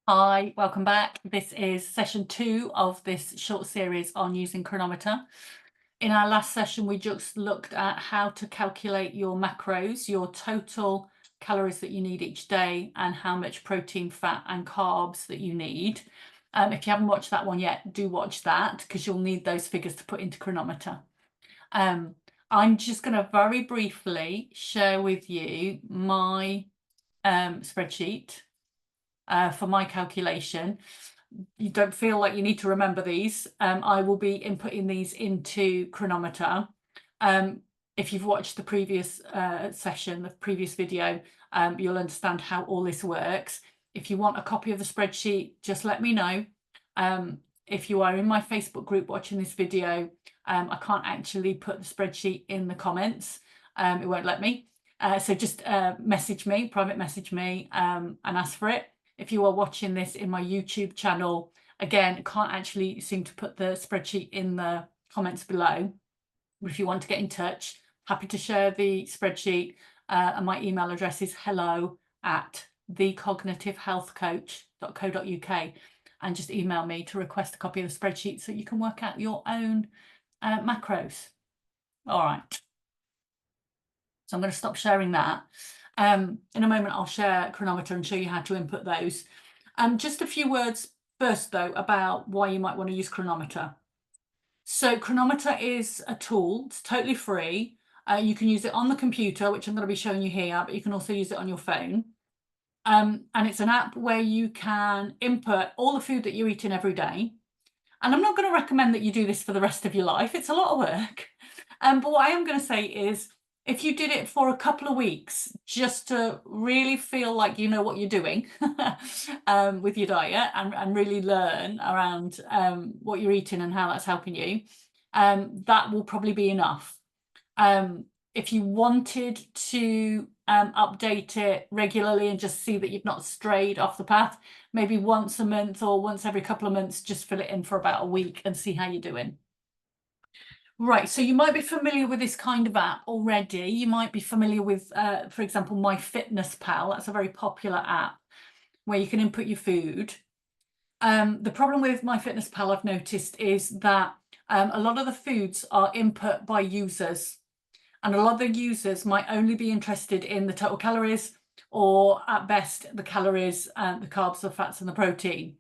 Hi, welcome back. This is session 2 of this short series on using cronometer. In our last session, we just looked at how to calculate your macros, your total calories that you need each day, and how much protein, fat, and carbs that you need. If you haven't watched that one yet, do watch that because you'll need those figures to put into cronometer. I'm just going to very briefly share with you my spreadsheet for my calculation. You don't feel like you need to remember these. I will be inputting these into cronometer. If you've watched the previous session, the previous video, you'll understand how all this works. If you want a copy of the spreadsheet, just let me know. If you are in my Facebook group watching this video, I can't actually put the spreadsheet in the comments. It won't let me. So just message me, private message me, and ask for it. If you are watching this in my YouTube channel, again, can't actually seem to put the spreadsheet in the comments below. But if you want to get in touch, happy to share the spreadsheet. And my email address is hello@thecognitivehealthcoach.co.uk. And just email me to request a copy of the spreadsheet so you can work out your own macros. All right. So I'm going to stop sharing that. In a moment, I'll share cronometer and show you how to input those. Just a few words first, though, about why you might want to use cronometer. So cronometer is a tool. It's totally free. You can use it on the computer, which I'm going to be showing you here, but you can also use it on your phone. And it's an app where you can input all the food that you're eating every day. And I'm not going to recommend that you do this for the rest of your life. It's a lot of work. But what I am going to say is, if you did it for a couple of weeks, just to really feel like you know what you're doing with your diet and really learn around what you're eating and how that's helping you, that will probably be enough. If you wanted to update it regularly and just see that you've not strayed off the path, maybe once a month or once every couple of months, just fill it in for about a week and see how you're doing. Right, so you might be familiar with this kind of app already. You might be familiar with, for example, MyFitnessPal. That's a very popular app where you can input your food. The problem with MyFitnessPal, I've noticed, is that a lot of the foods are input by users, and a lot of the users might only be interested in the total calories, or at best, the calories, the carbs, the fats, and the protein.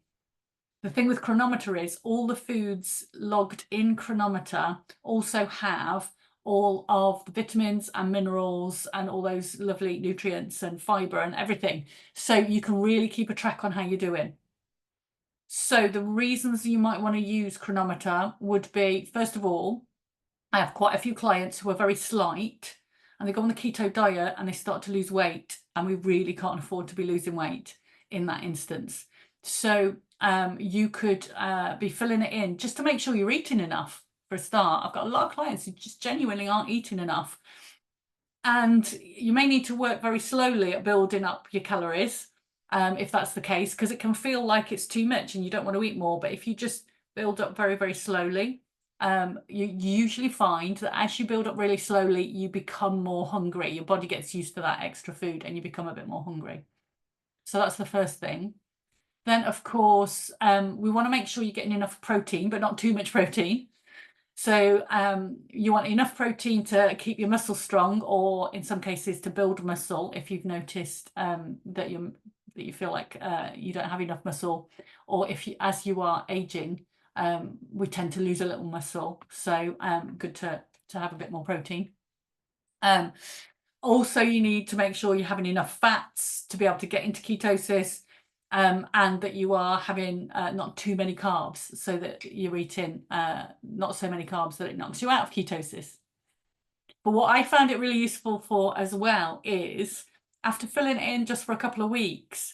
The thing with cronometer is all the foods logged in cronometer also have all of the vitamins and minerals and all those lovely nutrients and fiber and everything. So you can really keep a track on how you're doing. So the reasons you might want to use cronometer would be, first of all, I have quite a few clients who are very slight and they go on the keto diet and they start to lose weight, and we really can't afford to be losing weight in that instance. So you could be filling it in just to make sure you're eating enough for a start. I've got a lot of clients who just genuinely aren't eating enough. And you may need to work very slowly at building up your calories, if that's the case, because it can feel like it's too much and you don't want to eat more. But if you just build up very, very slowly, you usually find that as you build up really slowly, you become more hungry. Your body gets used to that extra food and you become a bit more hungry. So that's the first thing. Then, of course, we want to make sure you're getting enough protein, but not too much protein. So you want enough protein to keep your muscles strong, or in some cases to build muscle if you've noticed that you feel like you don't have enough muscle, or if you, as you are aging, we tend to lose a little muscle. So good to have a bit more protein. Also, you need to make sure you're having enough fats to be able to get into ketosis, and that you are having not too many carbs, so that you're eating not so many carbs that it knocks you out of ketosis. But what I found it really useful for as well is, after filling it in just for a couple of weeks,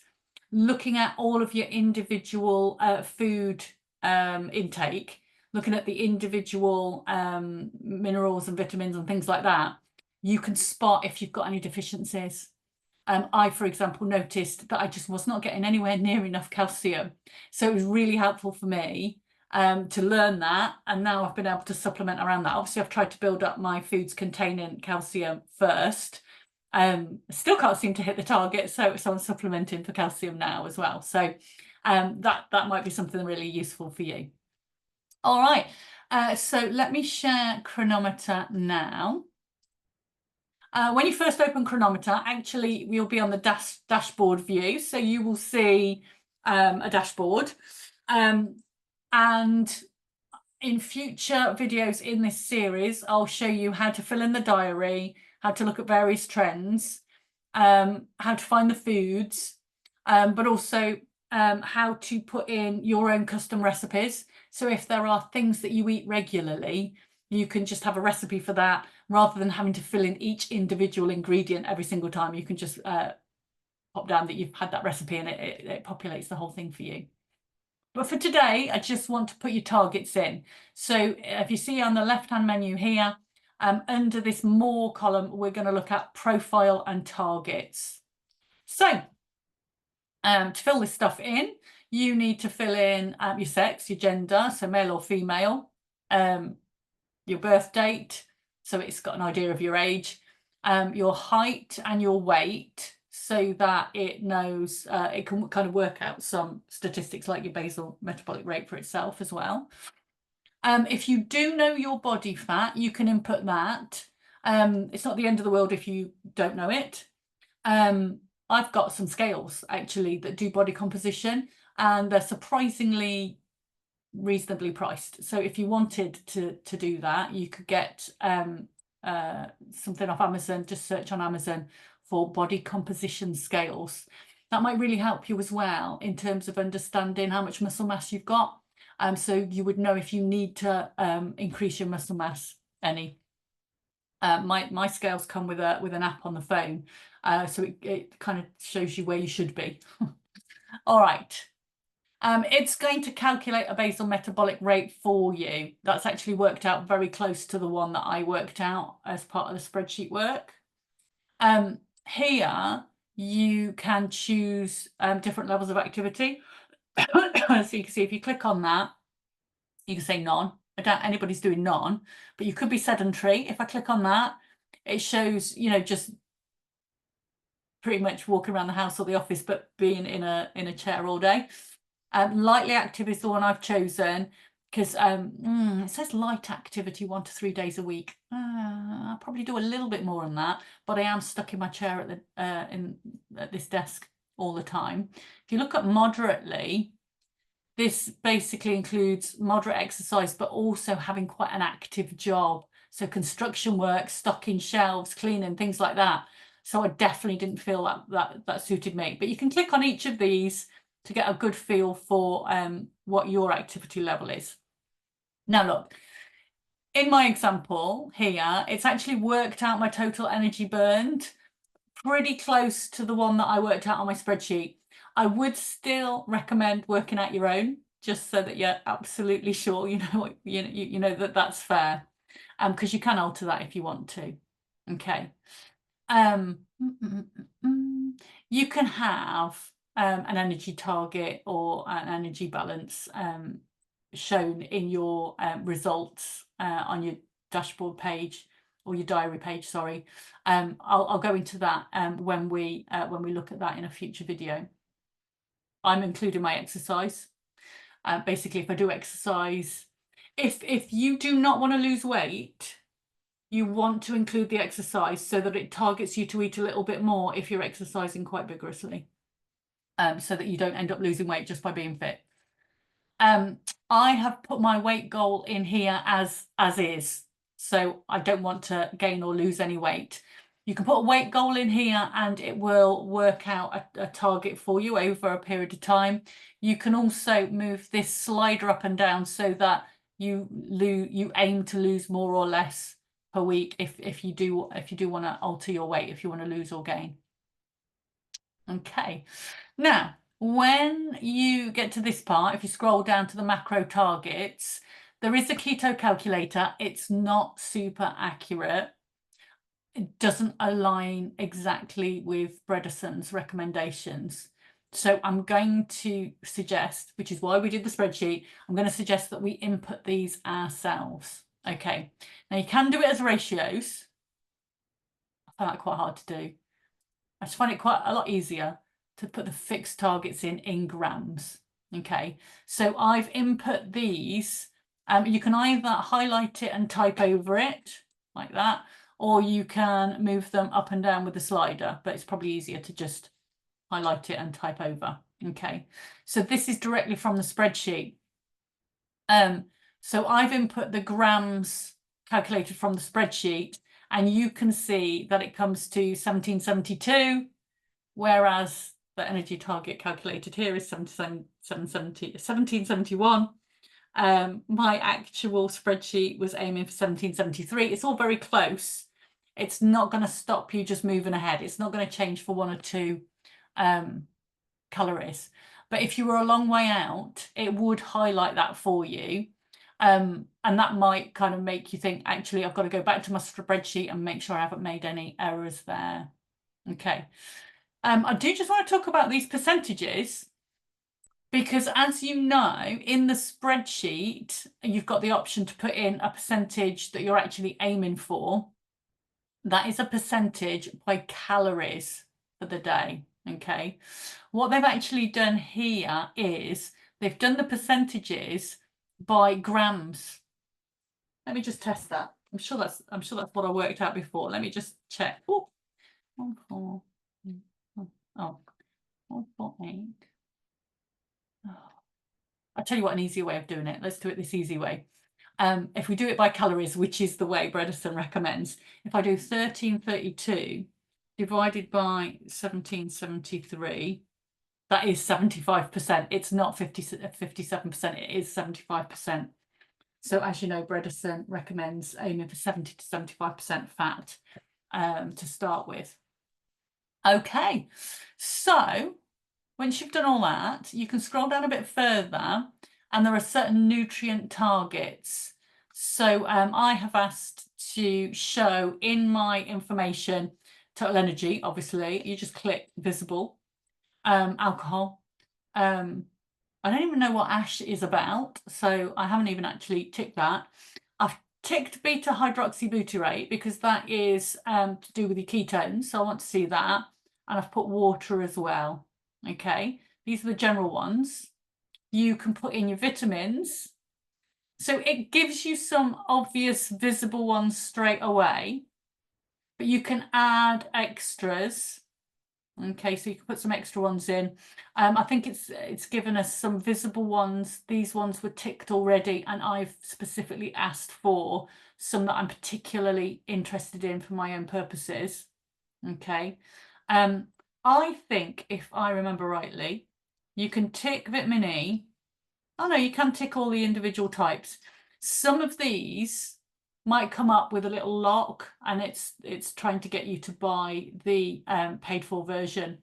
looking at all of your individual food intake, looking at the individual minerals and vitamins and things like that, you can spot if you've got any deficiencies. I, for example, noticed that I just was not getting anywhere near enough calcium. So it was really helpful for me to learn that. And now I've been able to supplement around that. Obviously, I've tried to build up my foods containing calcium first. Still can't seem to hit the target. So I'm supplementing for calcium now as well. So that might be something really useful for you. All right, so let me share Cronometer now. When you first open Cronometer, actually you'll be on the dashboard view, so you will see a dashboard, and in future videos in this series, I'll show you how to fill in the diary, how to look at various trends, how to find the foods, but also how to put in your own custom recipes. So if there are things that you eat regularly, you can just have a recipe for that rather than having to fill in each individual ingredient every single time. You can just pop down that you've had that recipe and it populates the whole thing for you. But for today, I just want to put your targets in. So if you see on the left-hand menu here, under this More column, we're going to look at profile and targets. So to fill this stuff in, you need to fill in your sex, your gender, so male or female, your birth date, so it's got an idea of your age, your height and your weight, so that it knows, it can kind of work out some statistics like your basal metabolic rate for itself as well. If you do know your body fat, you can input that. It's not the end of the world if you don't know it. I've got some scales actually that do body composition, and they're surprisingly reasonably priced. So if you wanted to do that, you could get something off Amazon. Just search on Amazon for body composition scales. That might really help you as well in terms of understanding how much muscle mass you've got. So you would know if you need to increase your muscle mass any. My scales come with an app on the phone, so it kind of shows you where you should be. All right. It's going to calculate a basal metabolic rate for you. That's actually worked out very close to the one that I worked out as part of the spreadsheet work. Here you can choose different levels of activity. So you can see if you click on that, you can say none. I doubt anybody's doing none, but you could be sedentary. If I click on that, it shows, you know, just pretty much walking around the house or the office, but being in a chair all day. Lightly active is the one I've chosen because it says light activity 1 to 3 days a week. I'll probably do a little bit more than that, but I am stuck in my chair at this desk all the time. If you look at moderately, this basically includes moderate exercise, but also having quite an active job. So construction work, stocking shelves, cleaning, things like that. So I definitely didn't feel that suited me. But you can click on each of these to get a good feel for what your activity level is. Now look, in my example here, it's actually worked out my total energy burned pretty close to the one that I worked out on my spreadsheet. I would still recommend working out your own, just so that you're absolutely sure you know that that's fair, because you can alter that if you want to. Okay. You can have an energy target or an energy balance shown in your results on your dashboard page or your diary page, sorry. I'll go into that when we look at that in a future video. I'm including my exercise. Basically, if I do exercise, if you do not want to lose weight, you want to include the exercise so that it targets you to eat a little bit more if you're exercising quite vigorously, so that you don't end up losing weight just by being fit. I have put my weight goal in here as is, so I don't want to gain or lose any weight. You can put a weight goal in here and it will work out a target for you over a period of time. You can also move this slider up and down so that you aim to lose more or less per week if you do want to alter your weight, if you want to lose or gain. Okay, now when you get to this part, if you scroll down to the macro targets, there is a keto calculator. It's not super accurate. It doesn't align exactly with Bredeson's recommendations. So I'm going to suggest, which is why we did the spreadsheet, I'm going to suggest that we input these ourselves. Okay, now you can do it as ratios. I find that quite hard to do. I just find it quite a lot easier to put the fixed targets in grams. Okay, so I've input these. You can either highlight it and type over it like that, or you can move them up and down with the slider, but it's probably easier to just highlight it and type over. Okay, so this is directly from the spreadsheet. So I've input the grams calculated from the spreadsheet, and you can see that it comes to 1772, whereas the energy target calculated here is 1771. My actual spreadsheet was aiming for 1773. It's all very close. It's not going to stop you just moving ahead. It's not going to change for 1 or 2 calories. But if you were a long way out, it would highlight that for you. And that might kind of make you think, actually, I've got to go back to my spreadsheet and make sure I haven't made any errors there. Okay. I do just want to talk about these percentages, because as you know, in the spreadsheet, you've got the option to put in a percentage that you're actually aiming for. That is a percentage by calories for the day. Okay. What they've actually done here is they've done the percentages by grams. Let me just test that. I'm sure that's what I worked out before. Let me just check. Oh, 1, 4, oh, 148. Oh. I'll tell you what an easier way of doing it. Let's do it this easy way. If we do it by calories, which is the way Bredesen recommends, if I do 1332 divided by 1773, that is 75%. It's not 57%, it is 75%. So as you know, Bredesen recommends aiming for 70 to 75% fat to start with. Okay, so once you've done all that, you can scroll down a bit further, and there are certain nutrient targets. So I have asked to show in my information total energy. Obviously, you just click visible. Alcohol. I don't even know what ash is about, so I haven't even actually ticked that. I've ticked beta hydroxybutyrate because that is to do with your ketones, so I want to see that. And I've put water as well. Okay, these are the general ones. You can put in your vitamins. So it gives you some obvious visible ones straight away, but you can add extras. Okay, so you can put some extra ones in. I think it's given us some visible ones. These ones were ticked already, and I've specifically asked for some that I'm particularly interested in for my own purposes. Okay. I think, if I remember rightly, you can tick vitamin E. Oh no, you can tick all the individual types. Some of these might come up with a little lock, and it's trying to get you to buy the paid for version.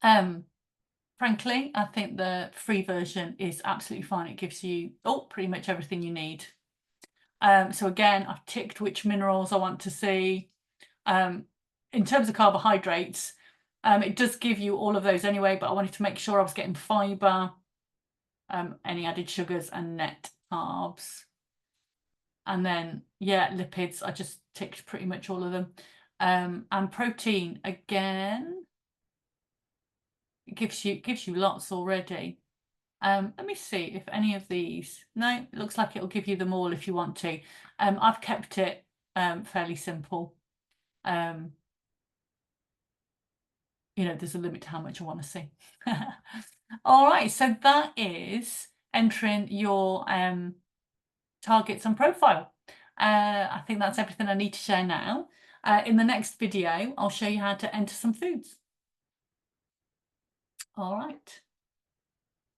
Frankly, I think the free version is absolutely fine. It gives you pretty much everything you need. So again, I've ticked which minerals I want to see. In terms of carbohydrates, it does give you all of those anyway, but I wanted to make sure I was getting fiber, any added sugars, and net carbs. And then, yeah, lipids, I just ticked pretty much all of them. And protein, again, it gives you lots already. Let me see if any of these, no, it looks like it'll give you them all if you want to. I've kept it fairly simple. You know, there's a limit to how much I want to see. All right, so that is entering your targets and profile. I think that's everything I need to share now. In the next video, I'll show you how to enter some foods. All right.